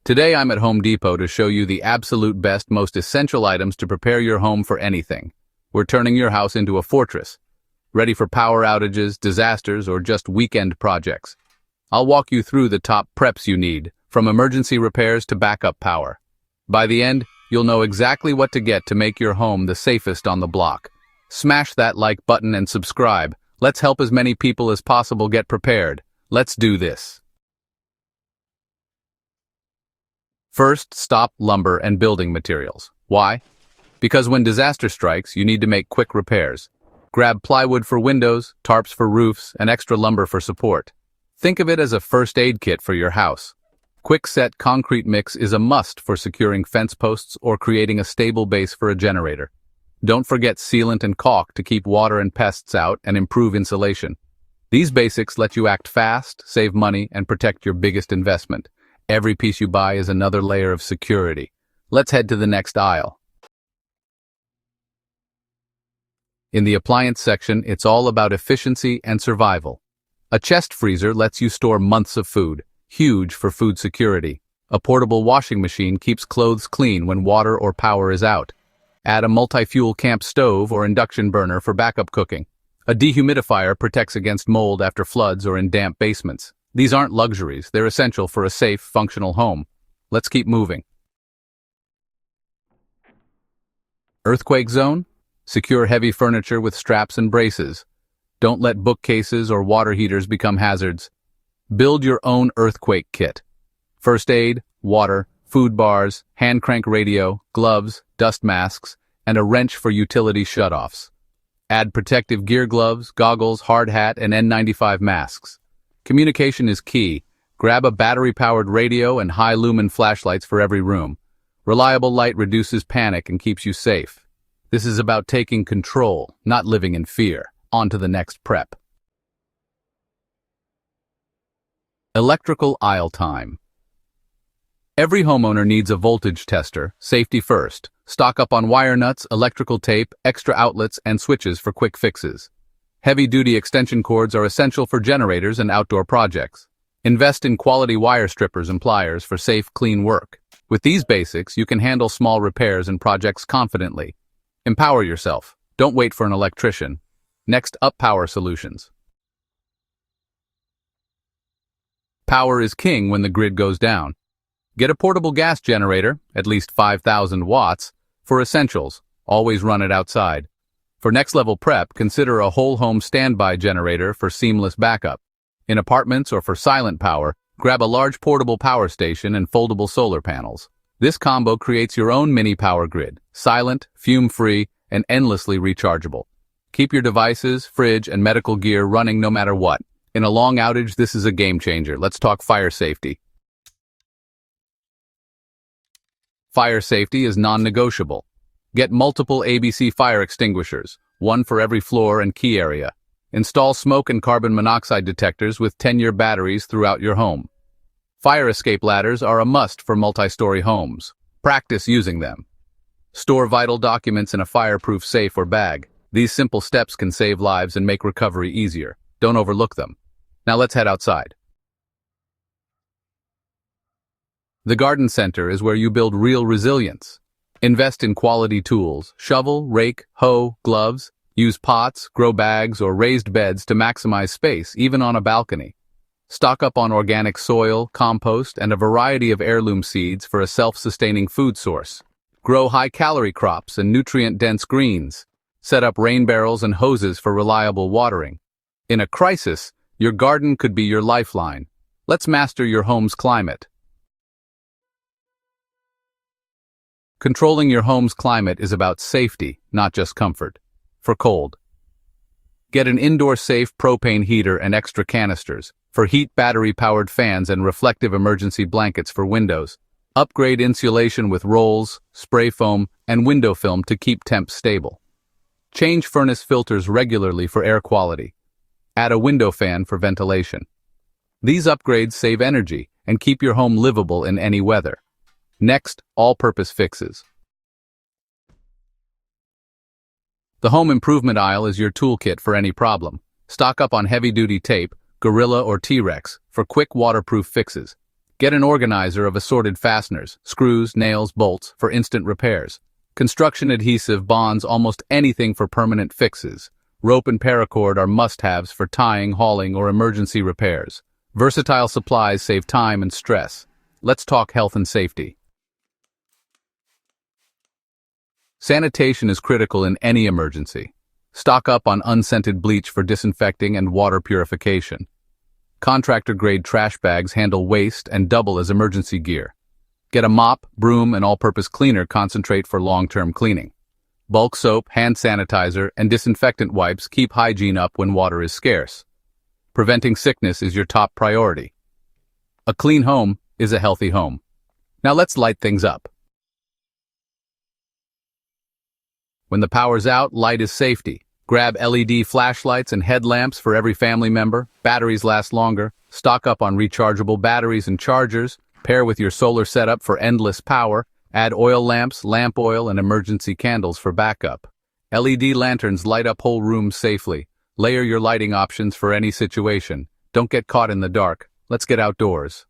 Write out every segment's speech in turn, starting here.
Today I'm at Home Depot to show you the absolute best, most essential items to prepare your home for anything. We're turning your house into a fortress, ready for power outages, disasters, or just weekend projects. I'll walk you through the top preps you need, from emergency repairs to backup power. By the end, you'll know exactly what to get to make your home the safest on the block. Smash that like button and subscribe. Let's help as many people as possible get prepared. Let's do this. First, stop lumber and building materials. Why? Because when disaster strikes, you need to make quick repairs. Grab plywood for windows, tarps for roofs, and extra lumber for support. Think of it as a first aid kit for your house. Quick-set concrete mix is a must for securing fence posts or creating a stable base for a generator. Don't forget sealant and caulk to keep water and pests out and improve insulation. These basics let you act fast, save money, and protect your biggest investment. Every piece you buy is another layer of security. Let's head to the next aisle. In the appliance section, it's all about efficiency and survival. A chest freezer lets you store months of food, huge for food security. A portable washing machine keeps clothes clean when water or power is out. Add a multi-fuel camp stove or induction burner for backup cooking. A dehumidifier protects against mold after floods or in damp basements. These aren't luxuries, they're essential for a safe, functional home. Let's keep moving. Earthquake zone? Secure heavy furniture with straps and braces. Don't let bookcases or water heaters become hazards. Build your own earthquake kit. First aid, water, food bars, hand crank radio, gloves, dust masks, and a wrench for utility shutoffs. Add protective gear gloves, goggles, hard hat, and N95 masks. Communication is key. Grab a battery-powered radio and high-lumen flashlights for every room. Reliable light reduces panic and keeps you safe. This is about taking control, not living in fear. On to the next prep. Electrical aisle time. Every homeowner needs a voltage tester, safety first. Stock up on wire nuts, electrical tape, extra outlets, and switches for quick fixes. Heavy-duty extension cords are essential for generators and outdoor projects. Invest in quality wire strippers and pliers for safe, clean work. With these basics, you can handle small repairs and projects confidently. Empower yourself. Don't wait for an electrician. Next up, power solutions. Power is king when the grid goes down. Get a portable gas generator, at least 5,000 watts, for essentials. Always run it outside. For next-level prep, consider a whole-home standby generator for seamless backup. In apartments or for silent power, grab a large portable power station and foldable solar panels. This combo creates your own mini power grid, silent, fume-free, and endlessly rechargeable. Keep your devices, fridge, and medical gear running no matter what. In a long outage, this is a game-changer. Let's talk fire safety. Fire safety is non-negotiable. Get multiple ABC fire extinguishers, one for every floor and key area. Install smoke and carbon monoxide detectors with 10-year batteries throughout your home. Fire escape ladders are a must for multi-story homes. Practice using them. Store vital documents in a fireproof safe or bag. These simple steps can save lives and make recovery easier. Don't overlook them. Now let's head outside. The garden center is where you build real resilience. Invest in quality tools, shovel, rake, hoe, gloves. Use pots, grow bags, or raised beds to maximize space, even on a balcony. Stock up on organic soil, compost, and a variety of heirloom seeds for a self-sustaining food source. Grow high-calorie crops and nutrient-dense greens. Set up rain barrels and hoses for reliable watering. In a crisis, your garden could be your lifeline. Let's master your home's climate. Controlling your home's climate is about safety, not just comfort. For cold, get an indoor-safe propane heater and extra canisters. For heat, battery-powered fans and reflective emergency blankets for windows. Upgrade insulation with rolls, spray foam, and window film to keep temps stable. Change furnace filters regularly for air quality. Add a window fan for ventilation. These upgrades save energy and keep your home livable in any weather. Next, all-purpose fixes. The home improvement aisle is your toolkit for any problem. Stock up on heavy-duty tape, Gorilla or T-Rex, for quick waterproof fixes. Get an organizer of assorted fasteners, screws, nails, bolts for instant repairs. Construction adhesive bonds almost anything for permanent fixes. Rope and paracord are must-haves for tying, hauling, or emergency repairs. Versatile supplies save time and stress. Let's talk health and safety. Sanitation is critical in any emergency. Stock up on unscented bleach for disinfecting and water purification. Contractor-grade trash bags handle waste and double as emergency gear. Get a mop, broom, and all-purpose cleaner concentrate for long-term cleaning. Bulk soap, hand sanitizer, and disinfectant wipes keep hygiene up when water is scarce. Preventing sickness is your top priority. A clean home is a healthy home. Now let's light things up. When the power's out, light is safety. Grab LED flashlights and headlamps for every family member. Batteries last longer. Stock up on rechargeable batteries and chargers. Pair with your solar setup for endless power. Add oil lamps, lamp oil, and emergency candles for backup. LED lanterns light up whole rooms safely. Layer your lighting options for any situation. Don't get caught in the dark. Let's get outdoors.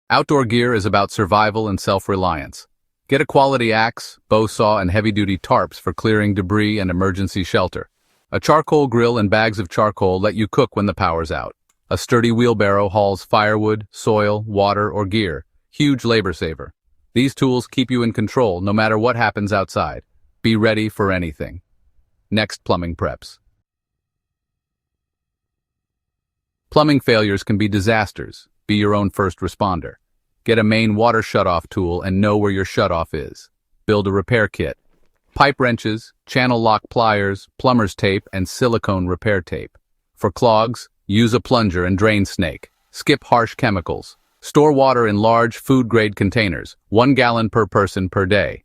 Outdoor gear is about survival and self-reliance. Get a quality axe, bow saw, and heavy-duty tarps for clearing debris and emergency shelter. A charcoal grill and bags of charcoal let you cook when the power's out. A sturdy wheelbarrow hauls firewood, soil, water, or gear. Huge labor saver. These tools keep you in control no matter what happens outside. Be ready for anything. Next, plumbing preps. Plumbing failures can be disasters. Be your own first responder. Get a main water shutoff tool and know where your shutoff is. Build a repair kit. Pipe wrenches, channel lock pliers, plumber's tape, and silicone repair tape. For clogs, use a plunger and drain snake. Skip harsh chemicals. Store water in large, food-grade containers, 1 gallon per person per day.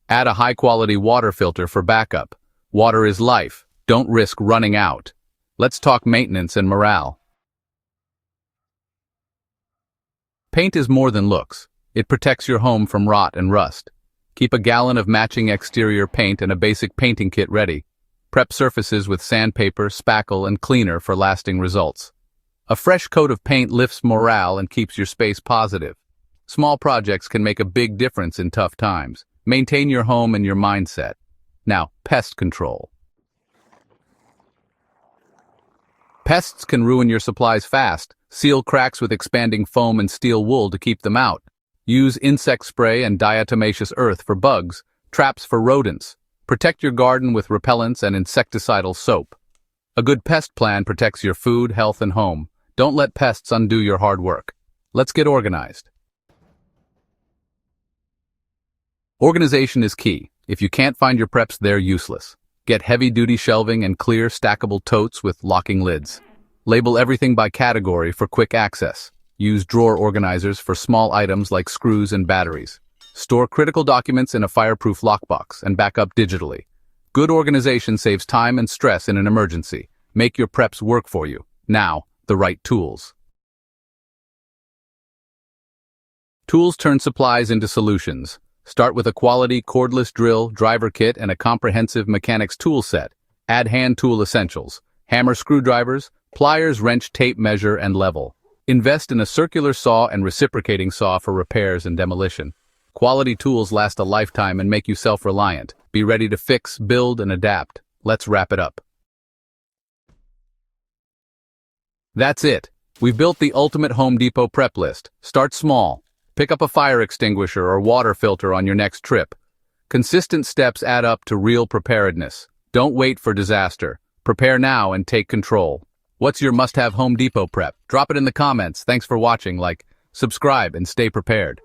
Add a high-quality water filter for backup. Water is life. Don't risk running out. Let's talk maintenance and morale. Paint is more than looks. It protects your home from rot and rust. Keep a gallon of matching exterior paint and a basic painting kit ready. Prep surfaces with sandpaper, spackle, and cleaner for lasting results. A fresh coat of paint lifts morale and keeps your space positive. Small projects can make a big difference in tough times. Maintain your home and your mindset. Now, pest control. Pests can ruin your supplies fast. Seal cracks with expanding foam and steel wool to keep them out. Use insect spray and diatomaceous earth for bugs, traps for rodents. Protect your garden with repellents and insecticidal soap. A good pest plan protects your food, health, and home. Don't let pests undo your hard work. Let's get organized. Organization is key. If you can't find your preps, they're useless. Get heavy-duty shelving and clear, stackable totes with locking lids. Label everything by category for quick access. Use drawer organizers for small items like screws and batteries. Store critical documents in a fireproof lockbox and back up digitally. Good organization saves time and stress in an emergency. Make your preps work for you. Now, the right tools. Tools turn supplies into solutions. Start with a quality cordless drill, driver kit, and a comprehensive mechanics tool set. Add hand tool essentials. Hammer screwdrivers, pliers, wrench, tape measure, and level. Invest in a circular saw and reciprocating saw for repairs and demolition. Quality tools last a lifetime and make you self-reliant. Be ready to fix, build, and adapt. Let's wrap it up. That's it. We've built the ultimate Home Depot prep list. Start small. Pick up a fire extinguisher or water filter on your next trip. Consistent steps add up to real preparedness. Don't wait for disaster. Prepare now and take control. What's your must-have Home Depot prep? Drop it in the comments. Thanks for watching. Like, subscribe, and stay prepared.